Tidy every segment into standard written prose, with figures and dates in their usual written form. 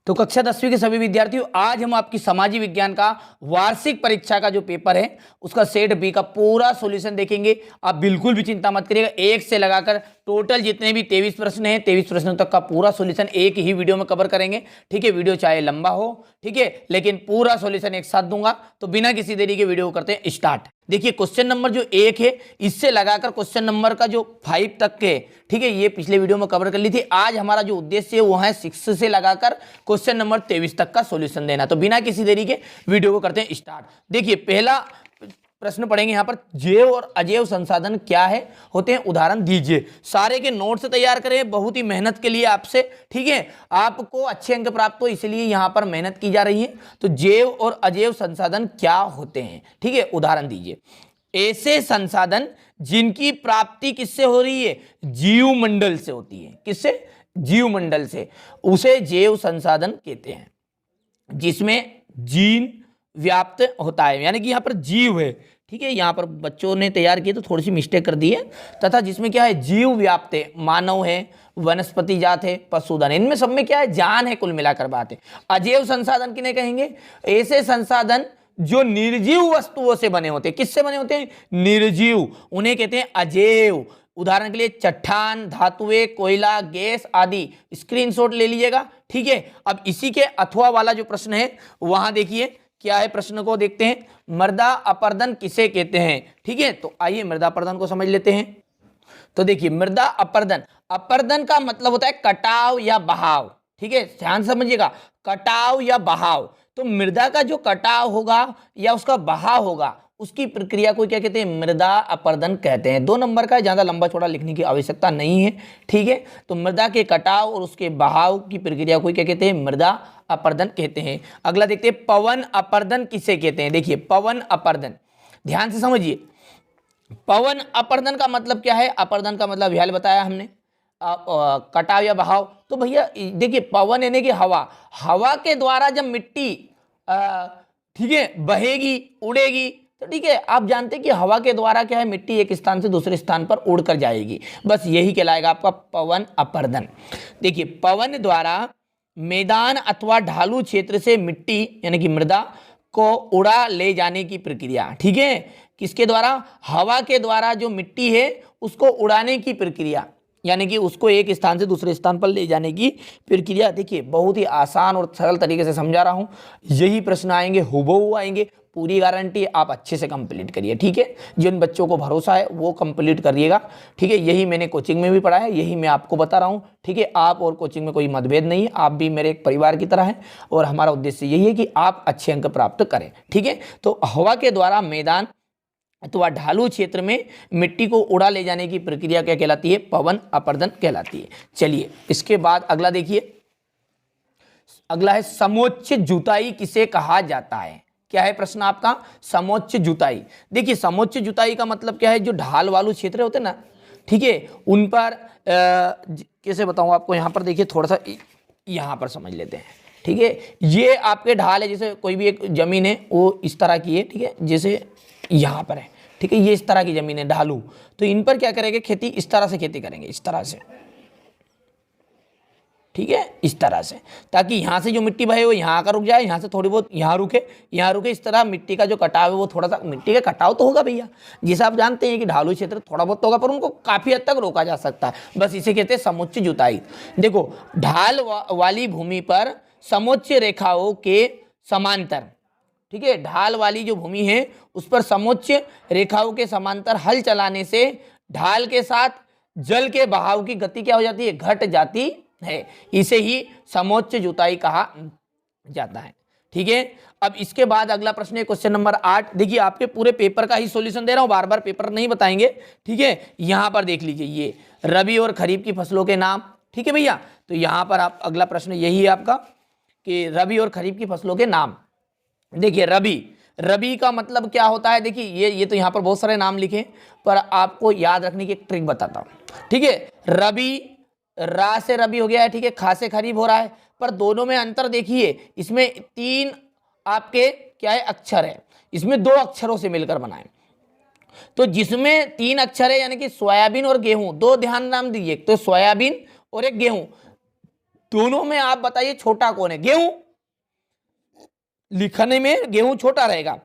तो कक्षा 10वीं के सभी विद्यार्थियों, आज हम आपकी समाजी विज्ञान का वार्षिक परीक्षा का जो पेपर है उसका सेट बी का पूरा सॉल्यूशन देखेंगे। आप बिल्कुल भी चिंता मत करिएगा, एक से लगाकर टोटल जितने भी 23 प्रश्न हैं 23 प्रश्नों तक का पूरा सॉल्यूशन एक ही वीडियो में कवर करेंगे। ठीक है, वीडियो चाहे लंबा हो, ठीक है, लेकिन पूरा सॉल्यूशन एक साथ दूंगा। तो बिना किसी देरी के वीडियो करते हैं स्टार्ट। देखिए क्वेश्चन नंबर जो 1 है इससे लगाकर क्वेश्चन नंबर का जो 5 तक के, ठीक है, ये पिछले वीडियो में कवर कर ली थी। आज हमारा जो उद्देश्य है वो है 6 से लगाकर क्वेश्चन नंबर 23 तक का सॉल्यूशन देना। तो बिना किसी देरी के वीडियो को करते हैं स्टार्ट। देखिए पहला प्रश्न पढ़ेंगे यहाँ पर, जैव और अजैव संसाधन क्या है होते हैं, उदाहरण दीजिए। सारे के नोट्स तैयार करें, बहुत ही मेहनत के लिए आपसे, ठीक है, आपको अच्छे अंक प्राप्त हो इसलिए यहाँ पर मेहनत की जा रही है। तो जैव और अजैव संसाधन क्या होते हैं, ठीक है, उदाहरण दीजिए। ऐसे संसाधन जिनकी प्राप्ति किससे हो रही है, जीव मंडल से होती है। किससे, जीव मंडल से, उसे जैव संसाधन कहते हैं। जिसमें जीन व्याप्त होता है, यानी कि यहाँ पर जीव है, ठीक है, यहाँ पर बच्चों ने तैयार किए तो थोड़ी सी मिस्टेक कर दी है। तथा जिसमें क्या है, जीव व्याप्त है, मानव है, वनस्पति जात है, पशुधन, इनमें सब में क्या है, जान है, कुल मिलाकर बात है। अजैव संसाधन किन्हें कहेंगे, ऐसे संसाधन जो निर्जीव वस्तुओं से बने होते हैं। किससे बने होते हैं, निर्जीव, उन्हें कहते हैं अजैव। उदाहरण के लिए चट्टान, धातुएं, कोयला, गैस आदि। स्क्रीनशॉट ले लीजिएगा, ठीक है। अब इसी के अथवा वाला जो प्रश्न है वहां देखिए क्या है, प्रश्न को देखते हैं। मृदा अपरदन किसे कहते हैं, ठीक है, तो आइए मृदा अपरदन को समझ लेते हैं। तो देखिए मृदा अपरदन, अपरदन का मतलब होता है कटाव या बहाव, ठीक है, ध्यान समझिएगा, कटाव या बहाव। तो मृदा का जो कटाव होगा या उसका बहाव होगा उसकी प्रक्रिया को क्या कहते हैं, मृदा अपरदन कहते हैं। 2 नंबर का, ज्यादा लंबा चौड़ा लिखने की आवश्यकता नहीं है, ठीक है। तो मृदा के कटाव और उसके बहाव की प्रक्रिया को क्या कहते हैं, मृदा अपरदन कहते हैं। अगला देखते हैं, पवन अपरदन किसे कहते हैं। देखिए पवन अपरदन, ध्यान से समझिए, पवन अपरदन का मतलब क्या है, अपरदन का मतलब यह बताया हमने, कटाव या बहाव। तो भैया देखिए पवन यानी कि हवा, हवा के द्वारा जब मिट्टी ठीक है बहेगी, उड़ेगी, तो ठीक है, आप जानते हैं कि हवा के द्वारा क्या है, मिट्टी एक स्थान से दूसरे स्थान पर उड़कर जाएगी, बस यही कहलाएगा आपका पवन अपरदन। देखिए पवन द्वारा मैदान अथवा ढालू क्षेत्र से मिट्टी यानी कि मृदा को उड़ा ले जाने की प्रक्रिया, ठीक है, किसके द्वारा, हवा के द्वारा जो मिट्टी है उसको उड़ाने की प्रक्रिया, यानी कि उसको एक स्थान से दूसरे स्थान पर ले जाने की प्रक्रिया। देखिए बहुत ही आसान और सरल तरीके से समझा रहा हूं, यही प्रश्न आएंगे, हुबहू आएंगे, पूरी गारंटी, आप अच्छे से कंप्लीट करिए, ठीक है। जिन बच्चों को भरोसा है वो कंप्लीट करिएगा, ठीक है। यही मैंने कोचिंग में भी पढ़ा है, यही मैं आपको बता रहा हूँ, ठीक है। आप और कोचिंग में कोई मतभेद नहीं है, आप भी मेरे एक परिवार की तरह हैं और हमारा उद्देश्य यही है कि आप अच्छे अंक प्राप्त करें, ठीक है। तो हवा के द्वारा मैदान अथवा ढालू क्षेत्र में मिट्टी को उड़ा ले जाने की प्रक्रिया क्या कहलाती है, पवन अपरदन कहलाती है। चलिए इसके बाद अगला देखिए, अगला है समोच्च जुताई किसे कहा जाता है। क्या है प्रश्न आपका, समोच्च जुताई। देखिए समोच्च जुताई का मतलब क्या है, जो ढाल वालू क्षेत्र होते हैं ना, ठीक है, उन पर कैसे बताऊं आपको, यहाँ पर देखिए थोड़ा सा यहाँ पर समझ लेते हैं, ठीक है। ये आपके ढाल है, जैसे कोई भी एक जमीन है वो इस तरह की है, ठीक है, जैसे यहाँ पर है, ठीक है, ये इस तरह की जमीन है ढालू, तो इन पर क्या करेंगे, खेती इस तरह से खेती करेंगे, इस तरह से, ठीक है, इस तरह से, ताकि यहाँ से जो मिट्टी बहे वो यहाँ आकर रुक जाए, यहाँ से थोड़ी बहुत यहाँ रुके, यहाँ रुके, इस तरह मिट्टी का जो कटाव है वो थोड़ा सा, मिट्टी का कटाव तो होगा भैया, जैसे आप जानते हैं कि ढालू क्षेत्र थोड़ा बहुत होगा पर उनको काफी हद तक रोका जा सकता है, बस इसे कहते हैं समोच्च जुताई। देखो ढाल वाली भूमि पर समोच्च रेखाओं के समांतर, ठीक है, ढाल वाली जो भूमि है उस पर समोच्च रेखाओं के समांतर हल चलाने से ढाल के साथ जल के बहाव की गति क्या हो जाती है, घट जाती है, इसे ही समोच्च जुताई कहा जाता है, ठीक है। अब इसके बाद अगला प्रश्न है क्वेश्चन नंबर 8। देखिए आपके पूरे पेपर का ही सॉल्यूशन दे रहा हूं, बार बार पेपर नहीं बताएंगे, ठीक है। यहां पर देख लीजिए, ये रबी और खरीफ की फसलों के नाम, ठीक है भैया। तो यहां पर आप अगला प्रश्न यही है आपका कि रबी और खरीफ की फसलों के नाम। देखिए रबी का मतलब क्या होता है, देखिए ये तो यहाँ पर बहुत सारे नाम लिखे, पर आपको याद रखने की एक ट्रिक बताता हूँ, ठीक है। रबी, रा से रबी हो गया है, ठीक है, खा से खरीफ हो रहा है, पर दोनों में अंतर देखिए, इसमें 3 आपके क्या है अक्षर है, इसमें 2 अक्षरों से मिलकर बनाए। तो जिसमें 3 अक्षर है यानी कि सोयाबीन और गेहूं, 2 ध्यान नाम दीजिए, तो सोयाबीन और एक गेहूं, दोनों में आप बताइए छोटा कौन है? गेहूं, लिखने में गेहूं छोटा रहेगा,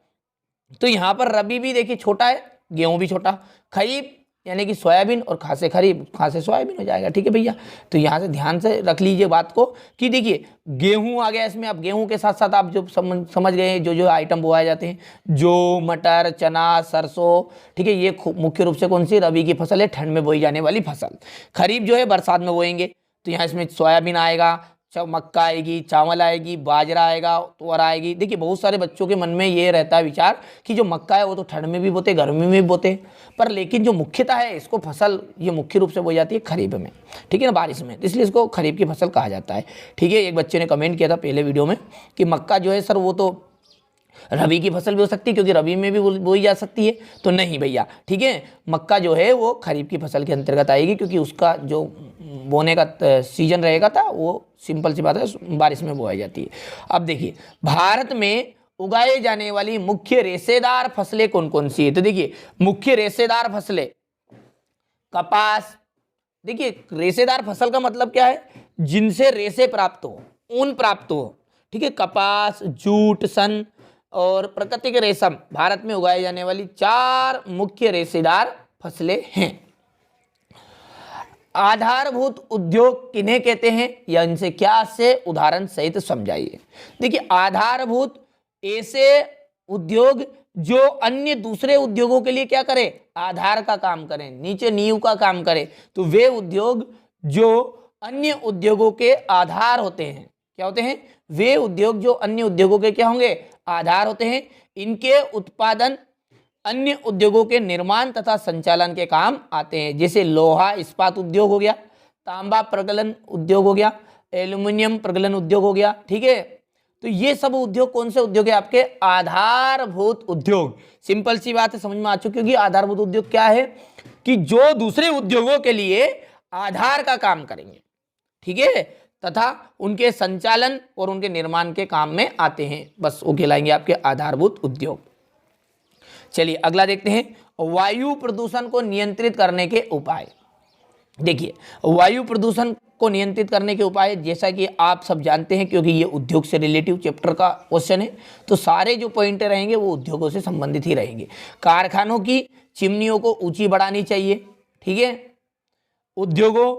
तो यहां पर रबी भी देखिए छोटा है, गेहूं भी छोटा। खरीफ यानी कि सोयाबीन और खासे खरीफ, खासे सोयाबीन हो जाएगा। ठीक है भैया, तो यहां से ध्यान से रख लीजिए बात को कि देखिए गेहूं आ गया इसमें। अब गेहूं के साथ साथ आप जो समझ गए जो जो आइटम बोए जाते हैं, जो मटर, चना, सरसों, ठीक है, ये मुख्य रूप से कौन सी रबी की फसल है, ठंड में बोई जाने वाली फसल। खरीफ जो है बरसात में बोएंगे, तो यहाँ इसमें सोयाबीन आएगा, मक्का आएगी, चावल आएगी, बाजरा आएगा, तुअर आएगी। देखिए बहुत सारे बच्चों के मन में ये रहता है विचार कि जो मक्का है वो तो ठंड में भी बोते, गर्मी में भी बोते, पर लेकिन जो मुख्यतः है इसको फसल ये मुख्य रूप से बोई जाती है खरीफ में, ठीक है ना, बारिश में, इसलिए इसको खरीफ की फसल कहा जाता है। ठीक है, एक बच्चे ने कमेंट किया था पहले वीडियो में कि मक्का जो है सर वो तो रबी की फसल भी हो सकती है क्योंकि रबी में भी बोई जा सकती है, तो नहीं भैया, ठीक है, मक्का जो है वो खरीफ की फसल के अंतर्गत आएगी क्योंकि उसका जो बोने का सीजन रहेगा था वो सिंपल सी बात है बारिश में बोई जाती है। अब देखिए भारत में उगाए जाने वाली मुख्य रेशेदार फसलें कौन कौन सी है? तो देखिए मुख्य रेशेदार फसलें, कपास। देखिए रेशेदार फसल का मतलब क्या है? जिनसे रेशे प्राप्त हो, ऊन प्राप्त हो, ठीक है, कपास, जूट, सन और प्राकृतिक रेशम भारत में उगाई जाने वाली 4 मुख्य रेशेदार फसलें हैं। आधारभूत उद्योग किन्हें कहते हैं या इनसे क्या से उदाहरण सहित समझाइए। देखिए आधारभूत ऐसे उद्योग जो अन्य दूसरे उद्योगों के लिए क्या करें? आधार का काम करें, नीचे नींव का काम करें, तो वे उद्योग जो अन्य उद्योगों के आधार होते हैं, क्या होते हैं? वे उद्योग जो अन्य उद्योगों के क्या होंगे? आधार होते हैं। इनके उत्पादन अन्य उद्योगों के निर्माण तथा संचालन के काम आते हैं, जैसे लोहा इस्पात उद्योग हो गया, तांबा प्रगलन उद्योग हो गया, एल्यूमिनियम प्रगलन उद्योग हो गया। ठीक है, तो ये सब उद्योग कौन से उद्योग है? आपके आधारभूत उद्योग। सिंपल सी बात है, समझ में आ चुकी होगी। आधारभूत उद्योग क्या है कि जो दूसरे उद्योगों के लिए आधार का काम करेंगे, ठीक है, तथा उनके संचालन और उनके निर्माण के काम में आते हैं, बस वो कहलाएंगे आपके आधारभूत उद्योग। चलिए अगला देखते हैं, वायु प्रदूषण को नियंत्रित करने के उपाय। देखिए वायु प्रदूषण को नियंत्रित करने के उपाय, जैसा कि आप सब जानते हैं क्योंकि ये उद्योग से रिलेटिव चैप्टर का क्वेश्चन है, तो सारे जो पॉइंट रहेंगे वो उद्योगों से संबंधित ही रहेंगे। कारखानों की चिमनियों को ऊंची बढ़ानी चाहिए, ठीक है, उद्योगों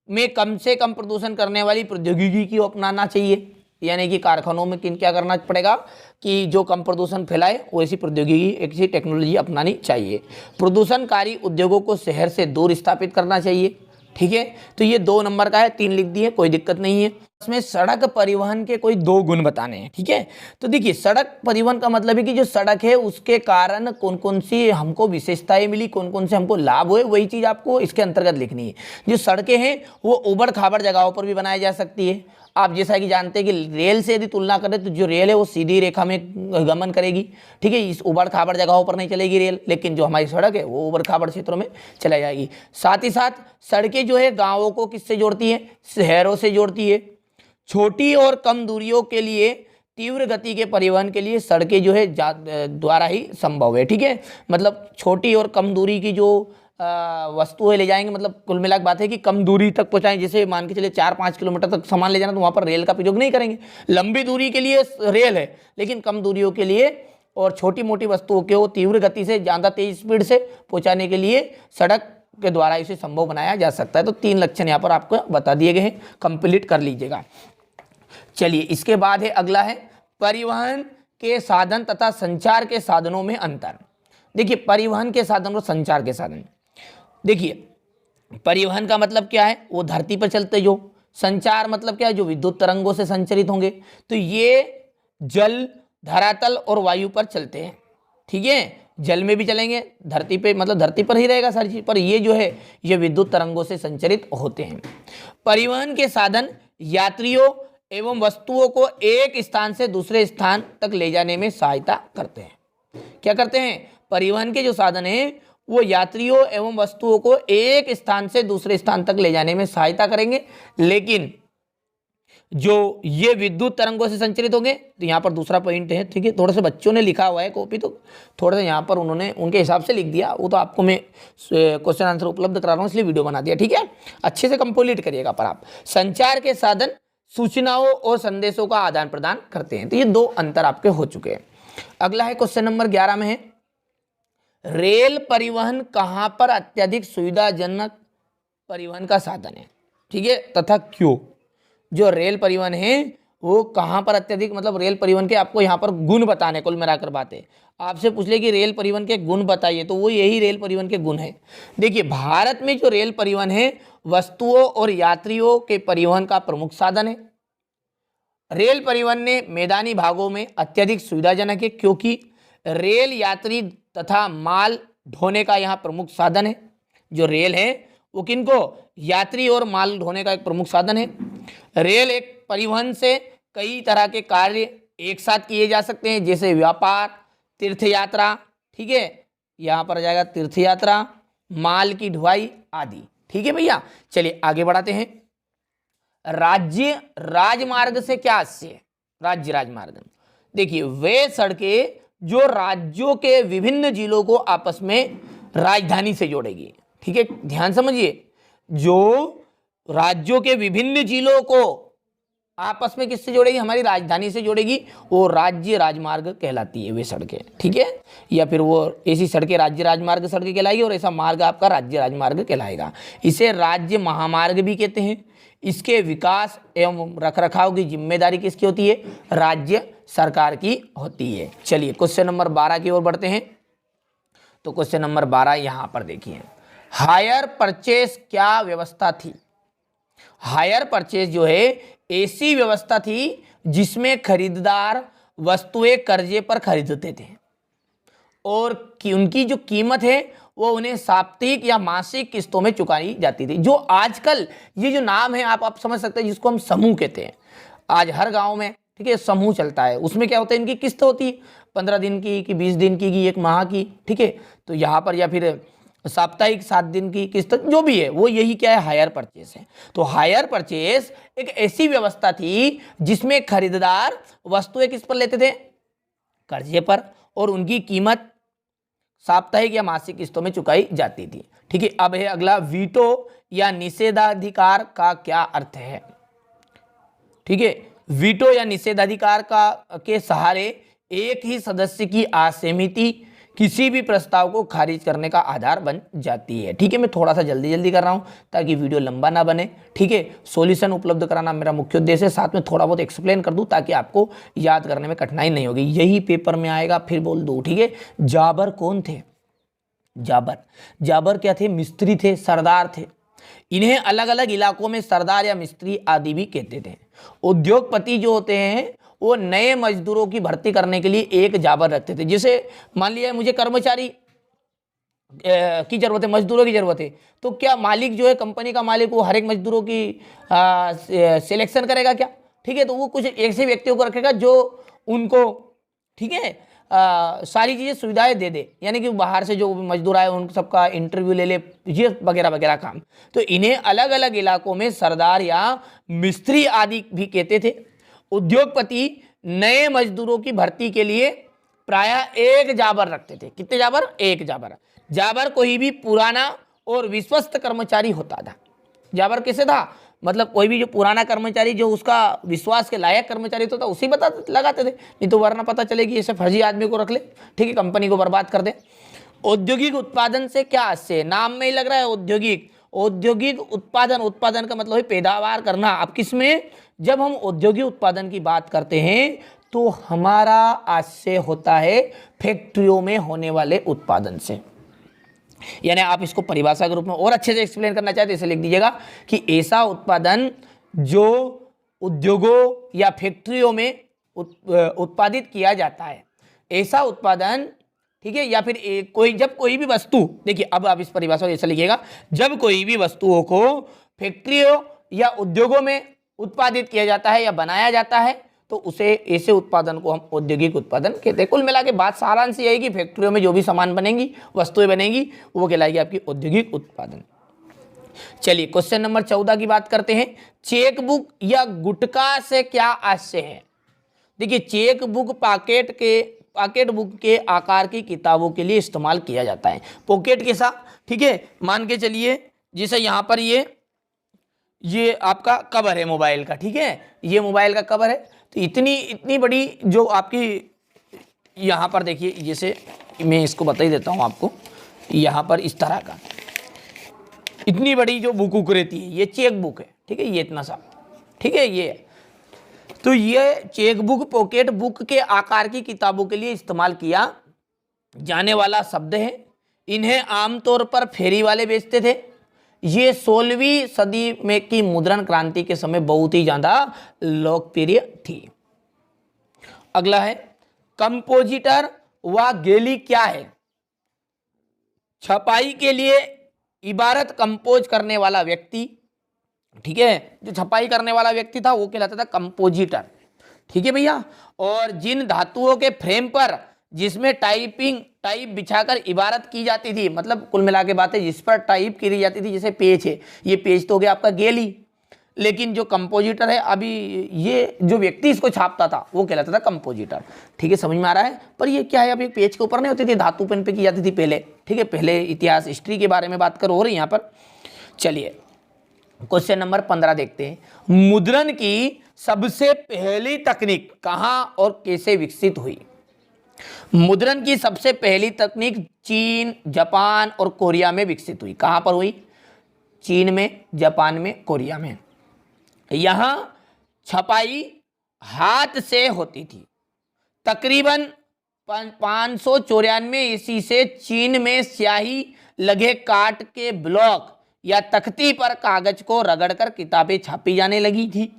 में कम से कम प्रदूषण करने वाली प्रौद्योगिकी को अपनाना चाहिए, यानी कि कारखानों में क्या करना पड़ेगा कि जो कम प्रदूषण फैलाए वैसी प्रौद्योगिकी, ऐसी टेक्नोलॉजी अपनानी चाहिए। प्रदूषणकारी उद्योगों को शहर से दूर स्थापित करना चाहिए, ठीक है, तो ये 2 नंबर का है, 3 लिख दिए, कोई दिक्कत नहीं है। इसमें सड़क परिवहन के कोई 2 गुण बताने हैं, ठीक है, तो देखिए सड़क परिवहन का मतलब है कि जो सड़क है उसके कारण कौन कौन सी हमको विशेषताएं मिली, कौन कौन से हमको लाभ हुए, वही चीज़ आपको इसके अंतर्गत लिखनी है। जो सड़कें हैं वो उबड़ खाबड़ जगहों पर भी बनाई जा सकती है। आप जैसा कि जानते हैं कि रेल से यदि तुलना करें तो जो रेल है वो सीधी रेखा में गमन करेगी, ठीक है, इस उबड़ खाबड़ जगहों पर नहीं चलेगी रेल, लेकिन जो हमारी सड़क है वो उबड़ खाबड़ क्षेत्रों में चला जाएगी। साथ ही साथ सड़कें जो है गाँवों को किससे जोड़ती है? शहरों से जोड़ती है। छोटी और कम दूरियों के लिए तीव्र गति के परिवहन के लिए सड़कें जो है द्वारा ही संभव है, ठीक है, मतलब छोटी और कम दूरी की जो वस्तुएं ले जाएंगे, मतलब कुल मिलाकर बात है कि कम दूरी तक पहुंचाएं, जैसे मान के चले 4-5 किलोमीटर तक सामान ले जाना तो वहां पर रेल का प्रयोग नहीं करेंगे। लंबी दूरी के लिए रेल है, लेकिन कम दूरियों के लिए और छोटी मोटी वस्तुओं को तीव्र गति से ज़्यादा तेज स्पीड से पहुंचाने के लिए सड़क के द्वारा इसे संभव बनाया जा सकता है। तो 3 लक्षण यहाँ पर आपको बता दिए गए हैं, कंप्लीट कर लीजिएगा। चलिए इसके बाद है अगला है परिवहन के साधन तथा संचार के साधनों में अंतर। देखिए परिवहन के साधन और संचार के साधन, देखिए परिवहन का मतलब क्या है? वो धरती पर चलते जो। संचार मतलब क्या है? जो विद्युत तरंगों से संचरित होंगे, तो ये जल, धरातल और वायु पर चलते हैं, ठीक है, जल में भी चलेंगे, धरती पे मतलब धरती पर ही रहेगा सारी चीज, पर ये जो है ये विद्युत तरंगों से संचरित होते हैं। परिवहन के साधन यात्रियों एवं वस्तुओं को एक स्थान से दूसरे स्थान तक ले जाने में सहायता करते हैं। क्या करते हैं? परिवहन के जो साधन हैं वो यात्रियों एवं वस्तुओं को एक स्थान से दूसरे स्थान तक ले जाने में सहायता करेंगे, लेकिन जो ये विद्युत तरंगों से संचरित होंगे, तो यहाँ पर दूसरा पॉइंट है, ठीक है, थोड़ा सा बच्चों ने लिखा हुआ है कॉपी, तो थोड़ा सा यहाँ पर उन्होंने उनके हिसाब से लिख दिया, वो तो आपको मैं क्वेश्चन आंसर उपलब्ध करा रहा हूँ इसलिए वीडियो बना दिया, ठीक है, अच्छे से कंप्लीट करिएगा। पर आप संचार के साधन सूचनाओं और संदेशों का आदान प्रदान करते हैं। तो ये दो अंतर आपके हो चुके हैं। अगला है क्वेश्चन नंबर 11 में है, रेल परिवहन कहां पर अत्यधिक सुविधाजनक परिवहन का साधन है, ठीक है, तथा क्यों। जो रेल परिवहन है वो कहां पर अत्यधिक, मतलब रेल परिवहन के आपको यहां पर गुण बताने, कुल मिलाकर बातें आपसे पूछ ले कि रेल परिवहन के गुण बताइए, तो वो यही रेल परिवहन के गुण है। देखिए, भारत में जो रेल परिवहन है वस्तुओं और यात्रियों के परिवहन का प्रमुख साधन है। रेल परिवहन ने मैदानी भागों में अत्यधिक सुविधाजनक है, क्योंकि रेल यात्री तथा माल ढोने का यहाँ प्रमुख साधन है। जो रेल है वो किनको, यात्री और माल ढोने का एक प्रमुख साधन है। रेल एक परिवहन से कई तरह के कार्य एक साथ किए जा सकते हैं, जैसे व्यापार, तीर्थ यात्रा, ठीक है, यहाँ पर आ जाएगा तीर्थ यात्रा, माल की ढुलाई आदि, ठीक है भैया। चलिए आगे बढ़ाते हैं। राज्य राजमार्ग से क्या आशय है, राज्य राजमार्ग, देखिए वे सड़कें जो राज्यों के विभिन्न जिलों को आपस में राजधानी से जोड़ेगी, ठीक है, ध्यान समझिए, जो राज्यों के विभिन्न जिलों को आपस में किससे जोड़ेगी, हमारी राजधानी से जोड़ेगी, वो राज्य राजमार्ग कहलाती है वे सड़कें, ठीक है, या फिर वो ऐसी सड़कें राज्य राजमार्ग सड़कें कहलाएगी और ऐसा मार्ग आपका राज्य राजमार्ग कहलाएगा। इसे राज्य महामार्ग भी कहते हैं। इसके विकास एवं रखरखाव की जिम्मेदारी किसकी होती है, राज्य सरकार की होती है। चलिए क्वेश्चन नंबर 12 की ओर बढ़ते हैं। तो क्वेश्चन नंबर 12 यहां पर देखिए, हायर परचेस क्या व्यवस्था थी। हायर परचेस जो है ऐसी व्यवस्था थी जिसमें खरीदार वस्तुएं कर्जे पर खरीदते थे और उनकी जो कीमत है वो उन्हें साप्ताहिक या मासिक किस्तों में चुकाई जाती थी। जो आजकल ये जो नाम है आप समझ सकते हैं, जिसको हम समूह कहते हैं। आज हर गांव में, ठीक है, समूह चलता है, उसमें क्या होता है, इनकी किस्त होती है 15 दिन की, कि 20 दिन की, 1 माह की, ठीक है। तो यहाँ पर या फिर साप्ताहिक 7 दिन की किस्त, जो भी है वो यही क्या है, हायर परचेस है। तो हायर परचेस एक ऐसी व्यवस्था थी जिसमें खरीदार वस्तुएं किस पर लेते थे, कर्जे पर, और उनकी कीमत साप्ताहिक या मासिक किस्तों में चुकाई जाती थी, ठीक है। अब है अगला, वीटो या निषेधाधिकार का क्या अर्थ है, ठीक है। वीटो या निषेधाधिकार के सहारे एक ही सदस्य की असहमति किसी भी प्रस्ताव को खारिज करने का आधार बन जाती है, ठीक है। मैं थोड़ा सा जल्दी कर रहा हूं ताकि वीडियो लंबा ना बने, ठीक है। सॉल्यूशन उपलब्ध कराना मेरा मुख्य उद्देश्य है, साथ में थोड़ा बहुत एक्सप्लेन कर दूं ताकि आपको याद करने में कठिनाई नहीं होगी। यही पेपर में आएगा, फिर बोल दूं, ठीक है। जाबर कौन थे, जाबर क्या थे, मिस्त्री थे, सरदार थे। इन्हें अलग अलग इलाकों में सरदार या मिस्त्री आदि भी कहते थे। उद्योगपति जो होते हैं वो नए मजदूरों की भर्ती करने के लिए एक जाबर रखते थे। जैसे मान लिया मुझे कर्मचारी की जरूरत है, मजदूरों की जरूरत है, तो क्या मालिक जो है, कंपनी का मालिक, वो हर एक मजदूरों की सिलेक्शन करेगा क्या, ठीक है। तो वो कुछ ऐसे व्यक्तियों को रखेगा जो उनको, ठीक है, सारी चीज़ें सुविधाएं दे दे, यानी कि बाहर से जो मजदूर आए उन सबका इंटरव्यू ले ले, ये वगैरह वगैरह काम। तो इन्हें अलग अलग इलाकों में सरदार या मिस्त्री आदि भी कहते थे। उद्योगपति नए मजदूरों की भर्ती के लिए प्रायः एक जाबर रखते थे। कितने जाबर, एक जाबर। जाबर कोई भी पुराना और विश्वस्त कर्मचारी होता था। जाबर कैसे था, मतलब कोई भी जो पुराना कर्मचारी, जो उसका विश्वास के लायक कर्मचारी तो था, उसी बता लगाते थे, नहीं तो वरना पता चलेगी ऐसे फर्जी आदमी को रख ले, ठीक है, कंपनी को बर्बाद कर दे। औद्योगिक उत्पादन से क्या आशय, नाम में ही लग रहा है औद्योगिक उत्पादन का मतलब है पैदावार करना। अब किसमें, जब हम औद्योगिक उत्पादन की बात करते हैं तो हमारा आशय होता है फैक्ट्रियों में होने वाले उत्पादन से। यानी आप इसको परिभाषा के रूप में और अच्छे से एक्सप्लेन करना चाहते हैं, इसे लिख दीजिएगा कि ऐसा उत्पादन जो उद्योगों या फैक्ट्रियों में उत्पादित किया जाता है, ऐसा उत्पादन, ठीक है। या फिर जब कोई भी वस्तु, देखिए अब आप इस परिभाषा को ऐसा लिखिएगा, जब कोई भी वस्तुओं को फैक्ट्रियों या उद्योगों में उत्पादित किया जाता है या बनाया जाता है तो उसे, ऐसे उत्पादन को हम औद्योगिक उत्पादन कहते हैं। कुल मिला के बात सारांश यही कि फैक्ट्रियों में जो भी सामान बनेंगी, वस्तुएं बनेंगी, वो कहलाएगी आपकी औद्योगिक उत्पादन। चलिए क्वेश्चन नंबर 14 की बात करते हैं। चेकबुक या गुटका से क्या आशय है। देखिए चेकबुक पॉकेट बुक के आकार की किताबों के लिए इस्तेमाल किया जाता है। पॉकेट के साथ, ठीक है, मान के चलिए जैसे यहाँ पर ये ये आपका कवर है मोबाइल का, ठीक है, ये मोबाइल का कवर है। तो इतनी बड़ी जो आपकी यहाँ पर देखिए, जैसे मैं इसको बता ही देता हूँ आपको, यहाँ पर इस तरह का इतनी बड़ी जो बुक रहती है, ये चेक बुक है, ठीक है, ये इतना सा, ठीक है, ये। तो ये चेक बुक पॉकेट बुक के आकार की किताबों के लिए इस्तेमाल किया जाने वाला शब्द है। इन्हें आमतौर पर फेरी वाले बेचते थे। ये 16वीं सदी में की मुद्रण क्रांति के समय बहुत ही ज्यादा लोकप्रिय थी। अगला है कंपोजिटर व गेली क्या है? छपाई के लिए इबारत कंपोज करने वाला व्यक्ति, ठीक है, जो छपाई करने वाला व्यक्ति था वो कहलाता था कंपोजिटर, ठीक है भैया। और जिन धातुओं के फ्रेम पर जिसमें टाइप बिछाकर इबारत की जाती थी, मतलब कुल मिला के बात है जिस पर टाइप की जाती थी, जैसे पेज है, ये पेज तो हो गया आपका गेली, लेकिन जो कंपोजिटर है, अभी ये जो व्यक्ति इसको छापता था वो कहलाता था कंपोजिटर, ठीक है, समझ में आ रहा है। पर ये क्या है, अभी पेज के ऊपर नहीं होती थी, धातु पेन पे की जाती थी पहले, ठीक है, पहले इतिहास हिस्ट्री के बारे में बात हो रही यहाँ पर। चलिए क्वेश्चन नंबर 15 देखते हैं। मुद्रण की सबसे पहली तकनीक कहाँ और कैसे विकसित हुई? मुद्रण की सबसे पहली तकनीक चीन, जापान और कोरिया में विकसित हुई। कहां पर हुई? चीन में, जापान में, कोरिया में। यहां छपाई हाथ से होती थी। तकरीबन 594 ईस्वी से चीन में स्याही लगे काट के ब्लॉक या तख्ती पर कागज को रगड़कर किताबें छापी जाने लगी थी।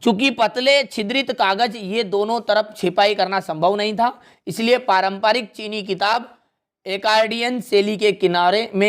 चूंकि पतले छिद्रित कागज ये दोनों तरफ छिपाई करना संभव नहीं था, इसलिए पारंपरिक चीनी किताब एकार्डियन शैली के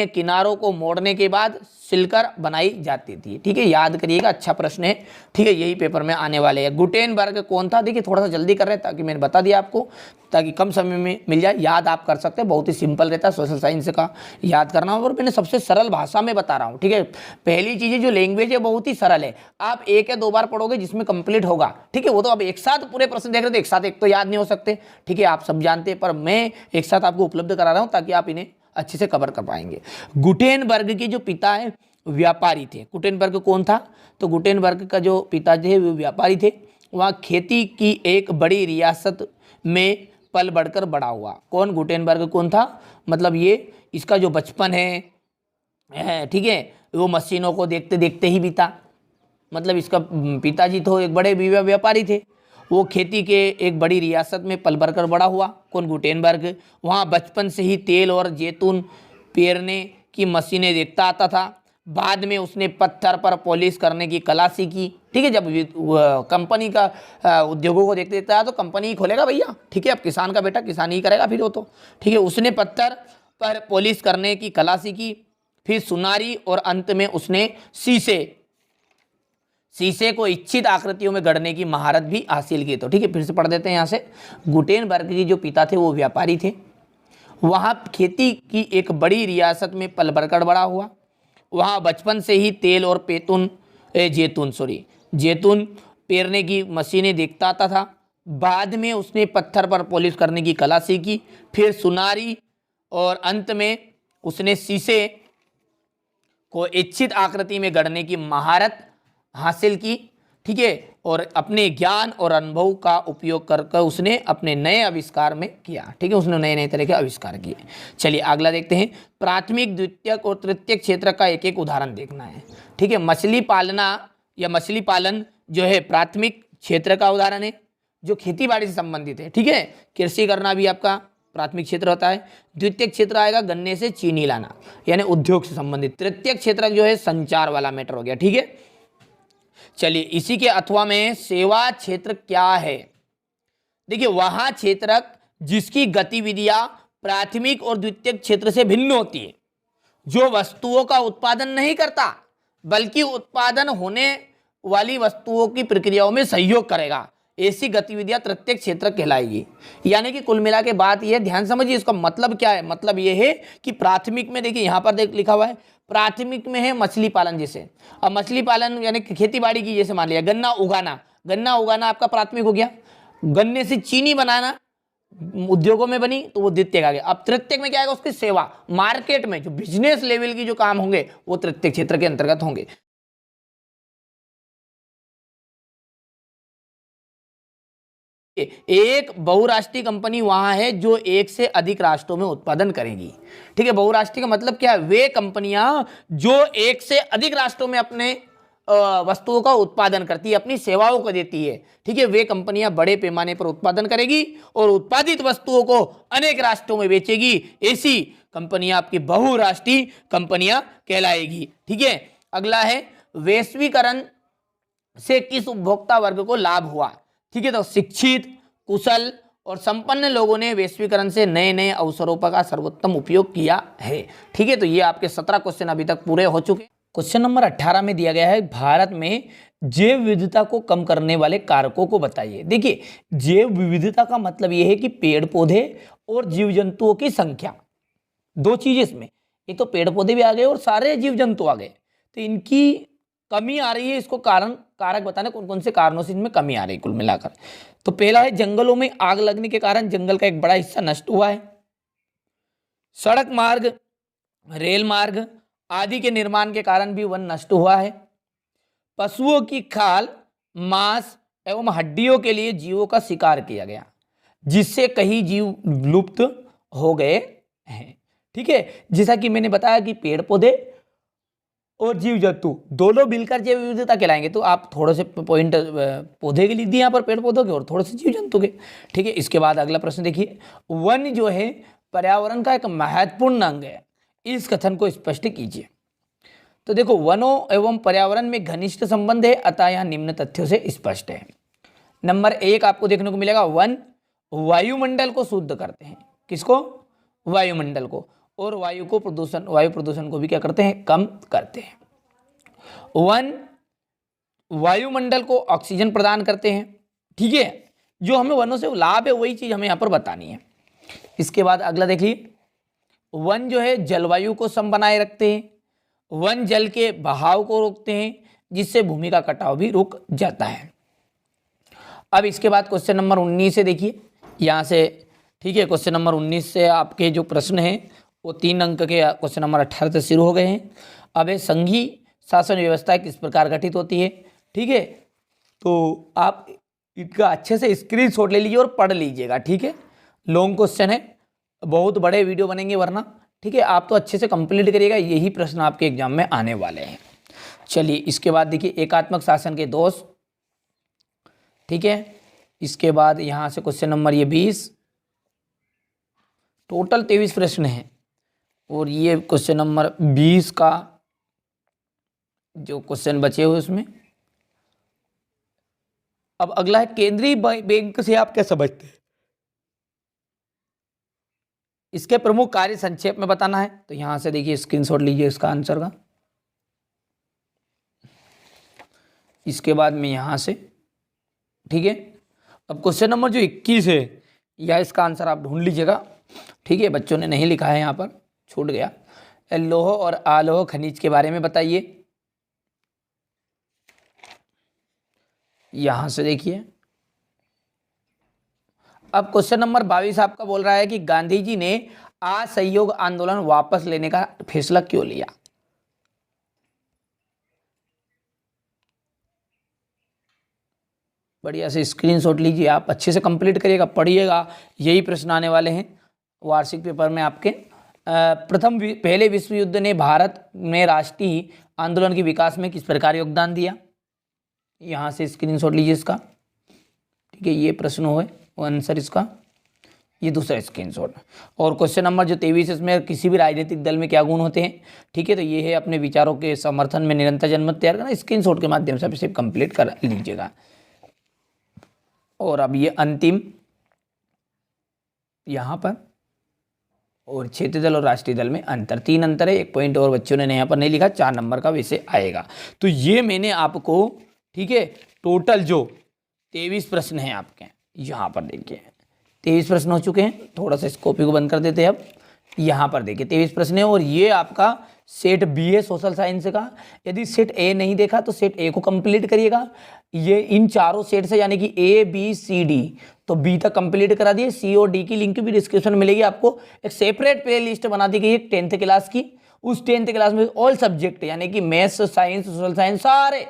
किनारों को मोड़ने के बाद सिलकर बनाई जाती थी, ठीक है, याद करिएगा, अच्छा प्रश्न है, ठीक है, यही पेपर में आने वाले हैं। गुटेनबर्ग कौन था? देखिए थोड़ा सा जल्दी कर रहे हैं ताकि मैंने बता दिया आपको, ताकि कम समय में मिल जाए, याद आप कर सकते हैं, बहुत ही सिंपल रहता है सोशल साइंस का याद करना, और मैंने सबसे सरल भाषा में बता रहा हूँ, ठीक है। पहली चीज़ जो लैंग्वेज है बहुत ही सरल है, आप एक या दो बार पढ़ोगे जिसमें कंप्लीट होगा, ठीक है। वो तो आप एक साथ पूरे प्रश्न देख रहे थे, एक साथ एक तो याद नहीं हो सकते, ठीक है, आप सब जानते हैं, पर मैं एक साथ आपको उपलब्ध करा रहा हूँ ताकि आप इन्हें अच्छे से कवर कर पाएंगे। गुटेनबर्ग के जो पिता है व्यापारी थे। गुटेनबर्ग कौन था? तो गुटेनबर्ग का जो पिता थे वो व्यापारी थे। वहाँ खेती की एक बड़ी रियासत में पल बढ़कर बड़ा हुआ। कौन? गुटेनबर्ग कौन था? मतलब ये इसका जो बचपन है, ठीक है, वो मशीनों को देखते देखते ही बीता। मतलब इसका पिताजी तो एक बड़े व्यापारी थे, वो खेती के एक बड़ी रियासत में पल बढ़कर बड़ा हुआ। कौन? गुटेनबर्ग। वहाँ बचपन से ही तेल और जैतून पेरने की मशीनें देखता आता था। बाद में उसने पत्थर पर पॉलिश करने की कला सीखी, ठीक है। जब कंपनी का उद्योगों को देखते देखता है तो कंपनी ही खोलेगा भैया, ठीक है, अब किसान का बेटा किसान ही करेगा फिर वो तो, ठीक है। उसने पत्थर पर पॉलिश करने की कला सीखी, फिर सुनारी, और अंत में उसने शीशे को इच्छित आकृतियों में गढ़ने की महारत भी हासिल की। तो ठीक है, फिर से पढ़ देते हैं यहाँ से। गुटेनबर्ग के जो पिता थे वो व्यापारी थे। वहाँ खेती की एक बड़ी रियासत में पल बढ़कर बड़ा हुआ। वहाँ बचपन से ही तेल और जैतून पेरने की मशीनें देखता आता था। बाद में उसने पत्थर पर पॉलिश करने की कला सीखी, फिर सुनारी, और अंत में उसने शीशे को इच्छित आकृति में गढ़ने की महारत हासिल की, ठीक है। और अपने ज्ञान और अनुभव का उपयोग कर उसने अपने नए आविष्कार में किया, ठीक है, उसने नए नए तरह के आविष्कार किए। चलिए अगला देखते हैं। प्राथमिक, द्वितीयक और तृतीयक क्षेत्र का एक एक उदाहरण देखना है, ठीक है। मछली पालन जो है प्राथमिक क्षेत्र का उदाहरण है, जो खेती बाड़ी से संबंधित है, ठीक है। कृषि करना भी आपका प्राथमिक क्षेत्र होता है। द्वितीयक क्षेत्र आएगा गन्ने से चीनी लाना, यानी उद्योग से संबंधित। तृतीयक क्षेत्र जो है संचार वाला मैटर हो गया, ठीक है। चलिए इसी के अथवा में सेवा क्षेत्र क्या है? देखिए वहां क्षेत्र जिसकी गतिविधियां प्राथमिक और द्वितीयक क्षेत्र से भिन्न होती है, जो वस्तुओं का उत्पादन नहीं करता बल्कि उत्पादन होने वाली वस्तुओं की प्रक्रियाओं में सहयोग करेगा, ऐसी गतिविधियां तृतीयक क्षेत्र कहलाएगी। यानी कि कुल मिला के बात यह, ध्यान समझिए इसका मतलब क्या है। मतलब यह है कि प्राथमिक में देखिए यहां पर देख लिखा हुआ है, प्राथमिक में है मछली पालन। जैसे अब मछली पालन यानी खेती बाड़ी की, जैसे मान लिया गन्ना उगाना आपका प्राथमिक हो गया। गन्ने से चीनी बनाना उद्योगों में बनी तो वो द्वितीयक आ गया। अब तृतीयक में क्या आएगा, उसकी सेवा, मार्केट में जो बिजनेस लेवल की जो काम होंगे वो तृतीयक क्षेत्र के अंतर्गत होंगे। एक बहुराष्ट्रीय कंपनी वहां है जो एक से अधिक राष्ट्रों में उत्पादन करेगी। ठीक है, बहुराष्ट्रीय का मतलब क्या है, वे कंपनियां जो एक से अधिक राष्ट्रों में अपने वस्तुओं का उत्पादन करती है, अपनी सेवाओं को देती है। ठीक है, वे कंपनियां बड़े पैमाने पर उत्पादन करेगी और उत्पादित वस्तुओं को अनेक राष्ट्रों में बेचेगी। ऐसी कंपनियां आपकी बहुराष्ट्रीय कंपनियां कहलाएगी। ठीक है, अगला है वैश्वीकरण से किस उपभोक्ता वर्ग को लाभ हुआ। ठीक है, तो शिक्षित, कुशल और संपन्न लोगों ने वैश्वीकरण से नए नए अवसरों का सर्वोत्तम उपयोग किया है। ठीक है, तो ये आपके 17 क्वेश्चन अभी तक पूरे हो चुके। क्वेश्चन नंबर 18 में दिया गया है, भारत में जैव विविधता को कम करने वाले कारकों को बताइए। देखिए, जैव विविधता का मतलब यह है कि पेड़ पौधे और जीव जंतुओं की संख्या, दो चीज इसमें, एक तो पेड़ पौधे भी आ गए और सारे जीव जंतु आ गए, तो इनकी कमी आ रही है। इसको कारक बताने कौन कौन से कारणों से इनमें कमी आ रही है कुल मिलाकर। तो पहला है, जंगलों में आग लगने के कारण जंगल का एक बड़ा हिस्सा नष्ट हुआ है। सड़क मार्ग, रेल मार्ग आदि के निर्माण के कारण भी वन नष्ट हुआ है। पशुओं की खाल, मांस एवं हड्डियों के लिए जीवों का शिकार किया गया, जिससे कई जीव लुप्त हो गए हैं। ठीक है, जैसा कि मैंने बताया कि पेड़ पौधे और जीव जंतु दोनों मिलकर जैव विविधता कहलाएंगे। तो आप थोड़े से पॉइंट पौधे के लिख दिए यहाँ पर, पेड़ पौधों के, और थोड़े से जीव जंतु के। ठीक है, इसके बाद अगला प्रश्न देखिए, वन जो है पर्यावरण का एक महत्वपूर्ण अंग है, इस कथन को स्पष्ट कीजिए। तो देखो, वनों एवं पर्यावरण में घनिष्ठ संबंध है, अतः यहाँ निम्न तथ्यों से स्पष्ट है। नंबर 1 आपको देखने को मिलेगा, वन वायुमंडल को शुद्ध करते हैं। किसको? वायुमंडल को। और वायु प्रदूषण को भी क्या करते हैं? कम करते हैं। वन वायुमंडल को ऑक्सीजन प्रदान करते हैं। ठीक है, जो हमें वनों से लाभ है वही चीज हमें यहाँ पर बतानी है। इसके बाद अगला देखिए, वन जो है जलवायु को सम बनाए रखते हैं। वन जल के बहाव को रोकते हैं, जिससे भूमि का कटाव भी रुक जाता है। अब इसके बाद क्वेश्चन नंबर 19 से देखिए यहाँ से। ठीक है, क्वेश्चन नंबर 19 से आपके जो प्रश्न हैं वो 3 अंक के क्वेश्चन नंबर 18 से शुरू हो गए हैं। अब ये संघीय शासन व्यवस्था किस प्रकार गठित होती है। ठीक है, तो आप इनका अच्छे से स्क्रीनशॉट ले लीजिए और पढ़ लीजिएगा। ठीक है, लॉन्ग क्वेश्चन है, बहुत बड़े वीडियो बनेंगे वरना। ठीक है, आप तो अच्छे से कंप्लीट करिएगा, यही प्रश्न आपके एग्जाम में आने वाले हैं। चलिए, इसके बाद देखिए एकात्मक शासन के दोष। ठीक है, इसके बाद यहाँ से क्वेश्चन नंबर ये 20, टोटल 23 प्रश्न हैं, और ये क्वेश्चन नंबर 20 का जो क्वेश्चन बचे हुए उसमें। अब अगला है, केंद्रीय बैंक से आप क्या समझते हैं? इसके प्रमुख कार्य संक्षेप में बताना है। तो यहां से देखिए स्क्रीनशॉट लीजिए इसका आंसर का। इसके बाद में यहां से, ठीक है, अब क्वेश्चन नंबर जो 21 है या इसका आंसर आप ढूंढ लीजिएगा। ठीक है, बच्चों ने नहीं लिखा है, यहाँ पर छूट गया। लौह और अलोह खनिज के बारे में बताइए। यहां से देखिए, अब क्वेश्चन नंबर 22 आपका बोल रहा है कि गांधी जी ने असहयोग आंदोलन वापस लेने का फैसला क्यों लिया। बढ़िया से स्क्रीनशॉट लीजिए, आप अच्छे से कंप्लीट करिएगा, पढ़िएगा, यही प्रश्न आने वाले हैं वार्षिक पेपर में आपके। पहले विश्व युद्ध ने भारत में राष्ट्रीय आंदोलन के विकास में किस प्रकार योगदान दिया। यहाँ से स्क्रीनशॉट लीजिए इसका। ठीक है, ये प्रश्न हुए, आंसर इसका, ये दूसरा स्क्रीनशॉट। और क्वेश्चन नंबर जो 23 इसमें, किसी भी राजनीतिक दल में क्या गुण होते हैं। ठीक है, तो ये है अपने विचारों के समर्थन में निरंतर जनमत तैयार करना। स्क्रीनशॉट के माध्यम से आप इसे कंप्लीट कर लीजिएगा। और अब ये अंतिम यहाँ पर, और क्षेत्रीय दल और राष्ट्रीय दल में अंतर, 3 अंतर है, 1 पॉइंट और बच्चों ने यहाँ पर नहीं लिखा, 4 नंबर का विषय आएगा। तो ये मैंने आपको, ठीक है, टोटल जो 23 प्रश्न हैं आपके यहाँ पर देखिए, 23 प्रश्न हो चुके हैं। थोड़ा सा इस कॉपी को बंद कर देते हैं। अब यहाँ पर देखिए 23 प्रश्न है, और ये आपका सेट बी है सोशल साइंस का। यदि सेट ए नहीं देखा तो सेट ए को कंप्लीट करिएगा। ये इन चारों सेट से यानी कि ए बी सी डी, तो बी तक कंप्लीट करा दिए। सी और डी की लिंक भी डिस्क्रिप्शन में मिलेगी आपको। एक सेपरेट प्ले लिस्ट बना दी गई है 10th क्लास की। उस 10th क्लास में ऑल सब्जेक्ट यानी कि मैथ्स, साइंस, सोशल साइंस, सारे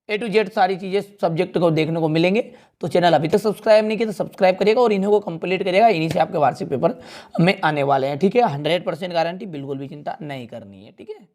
ए टू जेड सारी चीजें सब्जेक्ट को देखने को मिलेंगे। तो चैनल अभी तक सब्सक्राइब नहीं किया तो सब्सक्राइब करिएगा और इन्हीं को कंप्लीट करिएगा। इन्हीं से आपके वार्षिक पेपर में आने वाले हैं। ठीक है, 100% गारंटी, बिल्कुल भी चिंता नहीं करनी है। ठीक है।